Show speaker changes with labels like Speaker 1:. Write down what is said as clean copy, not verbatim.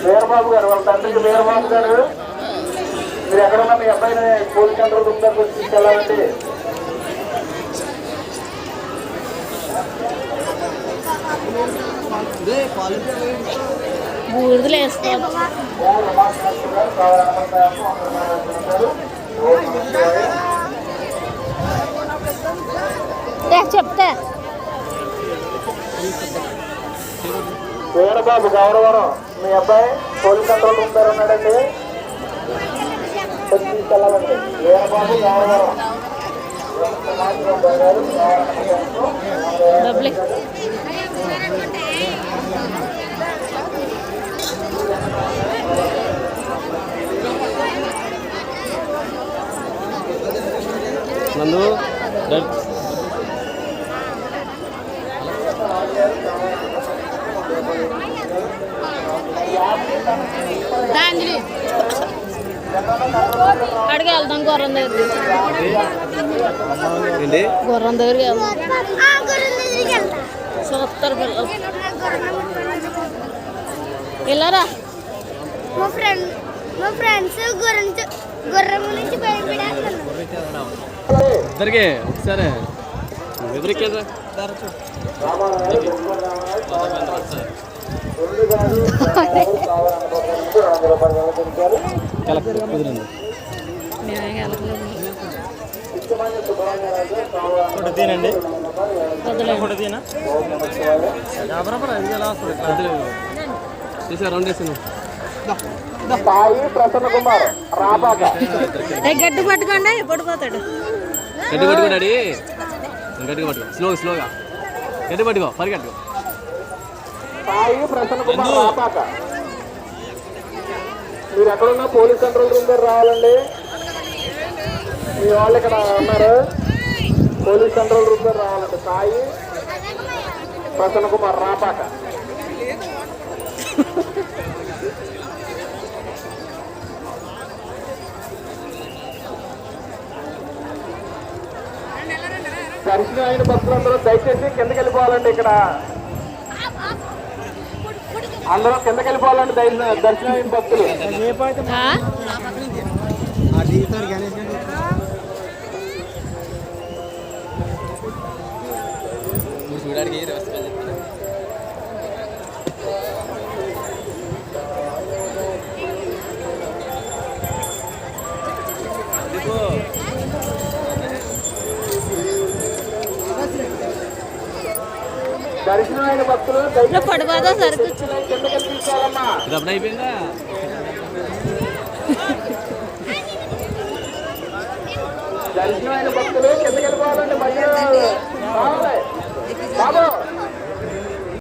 Speaker 1: వీరబాబు గారు వాళ్ళ తండ్రికి వీరబాబు గారు మీరు ఎక్కడున్నా మీ అబ్బాయిని పోలీస్ సెంటర్ దగ్గరకు తీసుకెళ్ళాలండి.
Speaker 2: చెప్తా
Speaker 1: వీరబాబు గౌరవరం మీ అబ్బాయి పోలీస్ సెంటర్ ఉన్నాడండి, తీసుకెళ్ళాలండి. వీరబాబు గౌరవరం
Speaker 3: నందు
Speaker 2: అడిగి వెళ్దాం గుర్రం దగ్గరికి వెళ్దాం చూస్తారు పిల్లలు. వెళ్ళారా
Speaker 4: మా ఫ్రెండ్స్ గుర్రం గురించి భయపడేస్తున్నారు.
Speaker 3: ఇద్దరికి ఒకసారి ఎదురుకేదా కుదిరింది. తినండి రౌండ్ వేసాను.
Speaker 1: ప్రసన్న కుమార్ రాబాక
Speaker 2: గడ్డి పట్టుకోండి పడిపోతాడు.
Speaker 3: గడ్డి పట్టుకోడాడి, గడ్డిగా పట్టుకో, స్లోగా గడ్డి పట్టుకో, పరిగెట్టుకో.
Speaker 1: సాయి ప్రసన్న కుమార్ రాబాక మీరు ఎక్కడున్నా పోలీస్ కంట్రోల్ రూమ్ దగ్గర రావాలండి. మీ వాళ్ళు ఇక్కడ ఉన్నారు, పోలీస్ కంట్రోల్ రూమ్ దగ్గర రావాలండి. సాయి ప్రసన్న కుమార్ రాబాక. దర్శనం అయిన భక్తులందరూ దయచేసి కిందకి వెళ్ళిపోవాలండి. ఇక్కడ అందరూ కిందకి వెళ్ళిపోవాలండి దర్శనం అయిన భక్తులు. దర్శనం అయిన భక్తులు
Speaker 2: పడిపోతా సరుకు
Speaker 1: కిందకి తీసుకోవాలమ్మా.
Speaker 3: అయిపోయిందా?
Speaker 1: దర్శనం అయిన భక్తులు కిందకి వెళ్ళిపోవాలండి. మధ్య